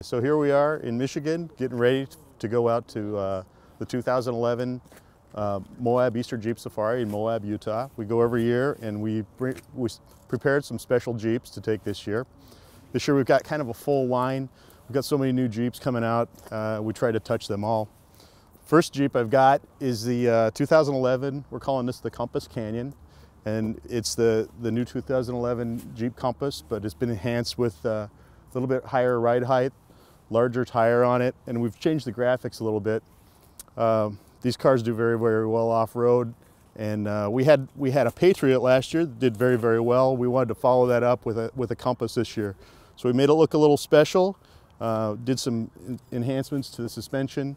So here we are in Michigan, getting ready to go out to the 2011 Moab Easter Jeep Safari in Moab, Utah. We go every year, and we prepared some special Jeeps to take this year. This year we've got kind of a full line. We've got so many new Jeeps coming out. We try to touch them all. First Jeep I've got is the 2011, we're calling this the Compass Canyon. And it's the new 2011 Jeep Compass, but it's been enhanced with a little bit higher ride height, larger tire on it, and we've changed the graphics a little bit. These cars do very, very well off-road, and we had a Patriot last year that did very, very well. We wanted to follow that up with a Compass this year. So we made it look a little special, did some enhancements to the suspension,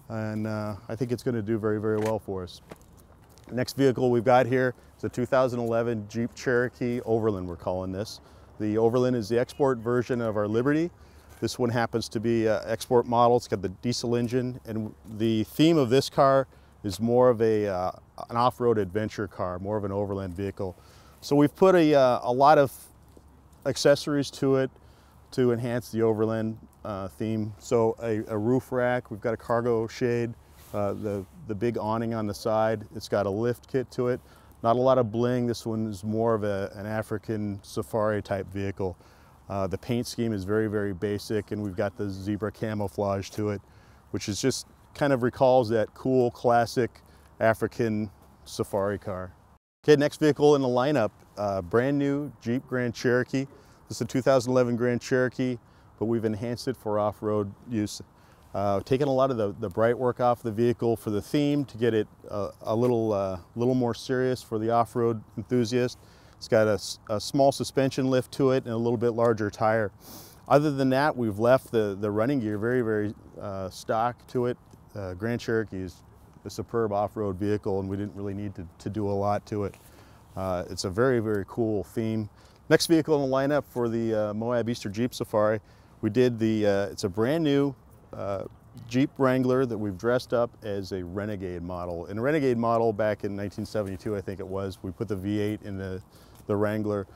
and I think it's going to do very, very well for us. The next vehicle we've got here is a 2011 Jeep Cherokee Overland, we're calling this. The Overland is the export version of our Liberty. This one happens to be an export model. It's got the diesel engine, and the theme of this car is more of an off-road adventure car, more of an overland vehicle. So we've put a lot of accessories to it to enhance the overland theme. So a roof rack, we've got a cargo shade, the big awning on the side. It's got a lift kit to it. Not a lot of bling. This one is more of an African safari type vehicle. The paint scheme is very, very basic, and we've got the zebra camouflage to it, which is just kind of recalls that cool, classic African safari car. Okay, next vehicle in the lineup, brand new Jeep Grand Cherokee. This is a 2011 Grand Cherokee, but we've enhanced it for off-road use. Taken a lot of the bright work off the vehicle for the theme to get it a little more serious for the off-road enthusiast. It's got a small suspension lift to it and a little bit larger tire. Other than that, we've left the running gear very, very stock to it. Grand Cherokee is a superb off-road vehicle, and we didn't really need to do a lot to it. It's a very, very cool theme. Next vehicle in the lineup for the Moab Easter Jeep Safari, we did it's a brand new Jeep Wrangler that we've dressed up as a Renegade model. In a Renegade model back in 1972, I think it was, we put the V8 in the Wrangler.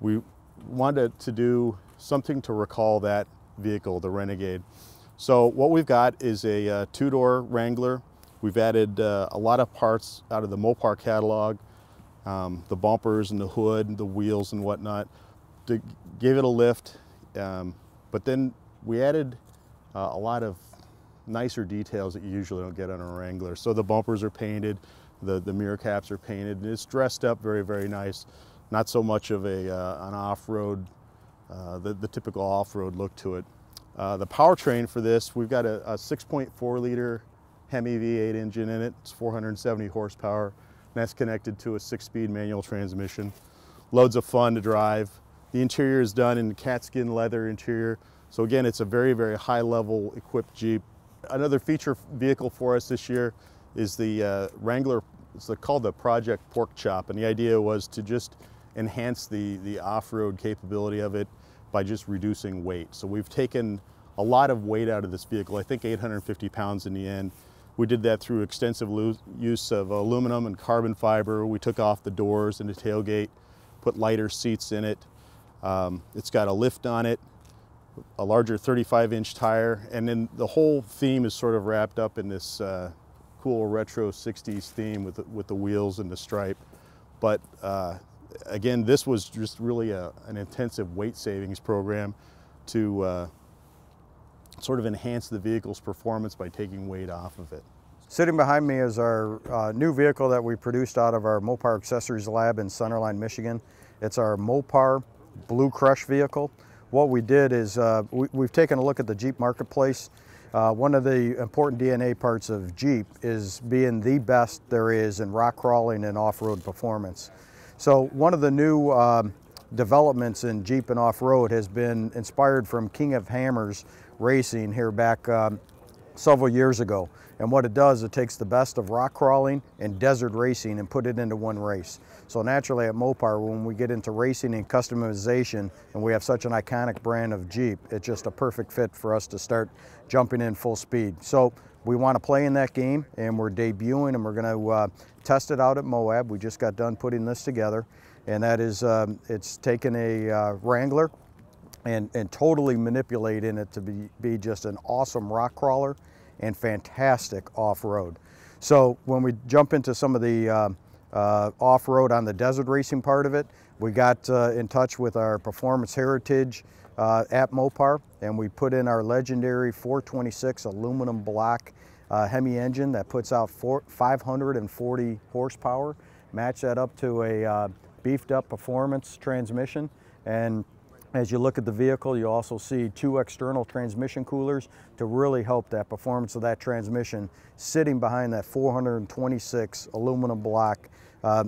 We wanted to do something to recall that vehicle, the Renegade. So what we've got is a two-door Wrangler. We've added a lot of parts out of the Mopar catalog, the bumpers and the hood, and the wheels and whatnot, to give it a lift. But then we added a lot of nicer details that you usually don't get on a Wrangler. So the bumpers are painted, the mirror caps are painted, and it's dressed up very, very nice. Not so much of an off-road, the typical off-road look to it. The powertrain for this, we've got a 6.4 liter Hemi V8 engine in it. It's 470 horsepower, and that's connected to a 6-speed manual transmission. Loads of fun to drive. The interior is done in cat skin leather interior. So again, it's a very, very high-level equipped Jeep. Another feature vehicle for us this year is the Wrangler. It's called the Project Pork Chop, and the idea was to just enhance the off-road capability of it by just reducing weight. So we've taken a lot of weight out of this vehicle, I think 850 pounds in the end. We did that through extensive use of aluminum and carbon fiber. We took off the doors and the tailgate, put lighter seats in it. It's got a lift on it, a larger 35-inch tire, and then the whole theme is sort of wrapped up in this cool retro 60s theme with the wheels and the stripe. But again, this was just really an intensive weight savings program to sort of enhance the vehicle's performance by taking weight off of it. Sitting behind me is our new vehicle that we produced out of our Mopar Accessories Lab in Centerline, Michigan. It's our Mopar Blue Crush vehicle. What we did is we've taken a look at the Jeep marketplace. One of the important DNA parts of Jeep is being the best there is in rock crawling and off-road performance. So one of the new developments in Jeep and off-road has been inspired from King of Hammers racing here back several years ago. And what it does, it takes the best of rock crawling and desert racing and put it into one race. So naturally at Mopar, when we get into racing and customization, and we have such an iconic brand of Jeep, it's just a perfect fit for us to start jumping in full speed. So we want to play in that game, and we're debuting, and we're going to test it out at Moab. We just got done putting this together, and that is, it's taken a Wrangler and totally manipulating it to be just an awesome rock crawler and fantastic off-road. So when we jump into some of the off-road on the desert racing part of it, we got in touch with our Performance Heritage at Mopar, and we put in our legendary 426 aluminum block Hemi engine that puts out 540 horsepower. Match that up to a beefed up performance transmission, and as you look at the vehicle, you also see 2 external transmission coolers to really help that performance of that transmission sitting behind that 426 aluminum block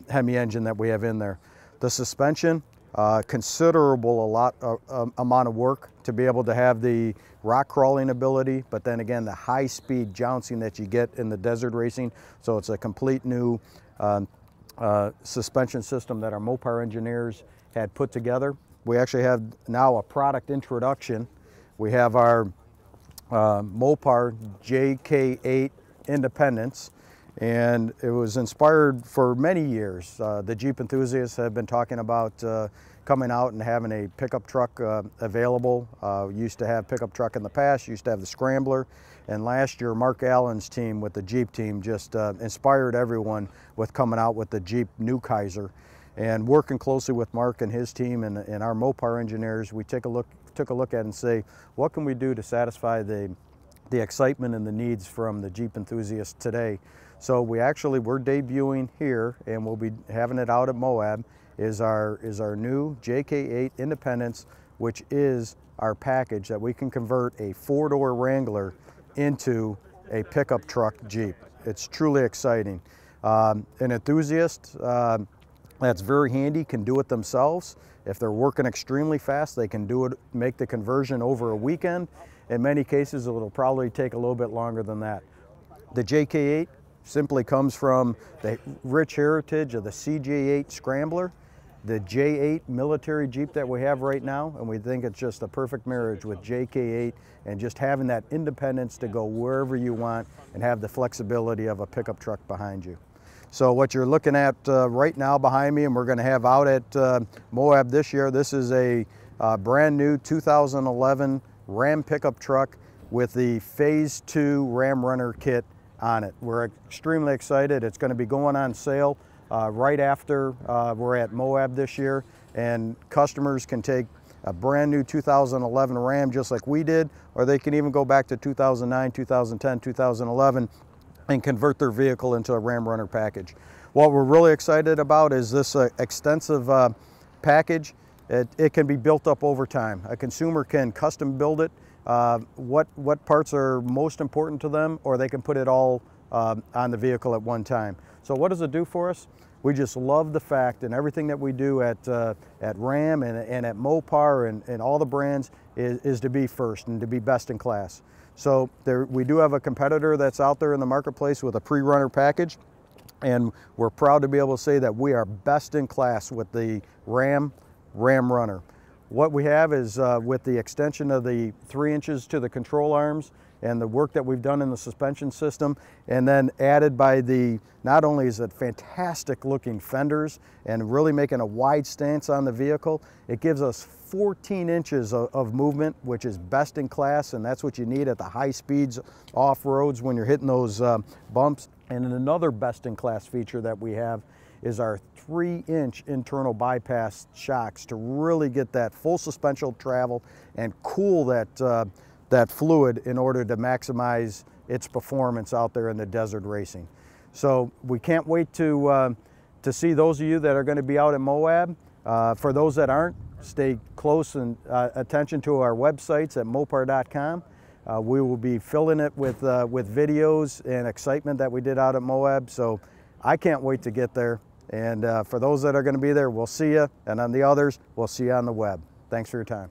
Hemi engine that we have in there. The suspension, considerable amount of work to be able to have the rock crawling ability, but then again the high speed jouncing that you get in the desert racing. So it's a complete new suspension system that our Mopar engineers had put together. We actually have now a product introduction. We have our Mopar JK8 Independence, and it was inspired for many years. The Jeep enthusiasts have been talking about coming out and having a pickup truck available. Used to have pickup truck in the past, used to have the Scrambler, and last year Mark Allen's team with the Jeep team just inspired everyone with coming out with the Jeep New Kaiser. And working closely with Mark and his team and our Mopar engineers, we took a look at it and say, what can we do to satisfy the excitement and the needs from the Jeep enthusiasts today? So we're debuting here, and we'll be having it out at Moab, is our new JK8 Independence, which is our package that we can convert a 4-door Wrangler into a pickup truck Jeep. It's truly exciting. An enthusiast, that's very handy, can do it themselves. If they're working extremely fast, they can do it, make the conversion over a weekend. In many cases, it'll probably take a little bit longer than that. The JK8 simply comes from the rich heritage of the CJ8 Scrambler, the J8 military Jeep that we have right now, and we think it's just a perfect marriage with JK8 and just having that independence to go wherever you want and have the flexibility of a pickup truck behind you. So what you're looking at right now behind me, and we're going to have out at Moab this year, this is a brand new 2011 Ram pickup truck with the Phase 2 Ram Runner kit on it. We're extremely excited. It's going to be going on sale right after we're at Moab this year, and customers can take a brand new 2011 Ram just like we did, or they can even go back to 2009, 2010, 2011 and convert their vehicle into a Ram Runner package. What we're really excited about is this extensive package. It can be built up over time. A consumer can custom build it, what parts are most important to them, or they can put it all on the vehicle at one time. So what does it do for us? We just love the fact, and everything that we do at Ram and at Mopar and all the brands is to be first and to be best in class. So we do have a competitor that's out there in the marketplace with a pre-runner package, and we're proud to be able to say that we are best in class with the Ram Runner. What we have is with the extension of the 3 inches to the control arms and the work that we've done in the suspension system, and then added by not only is it fantastic looking fenders and really making a wide stance on the vehicle, it gives us 14 inches of movement, which is best in class, and that's what you need at the high speeds off roads when you're hitting those bumps. And then another best in class feature that we have is our 3-inch internal bypass shocks to really get that full suspension travel and cool that fluid in order to maximize its performance out there in the desert racing. So we can't wait to see those of you that are going to be out at Moab. For those that aren't, stay close and attention to our websites at mopar.com. We will be filling it with videos and excitement that we did out at Moab. So I can't wait to get there. And for those that are going to be there, we'll see you. And on the others, we'll see you on the web. Thanks for your time.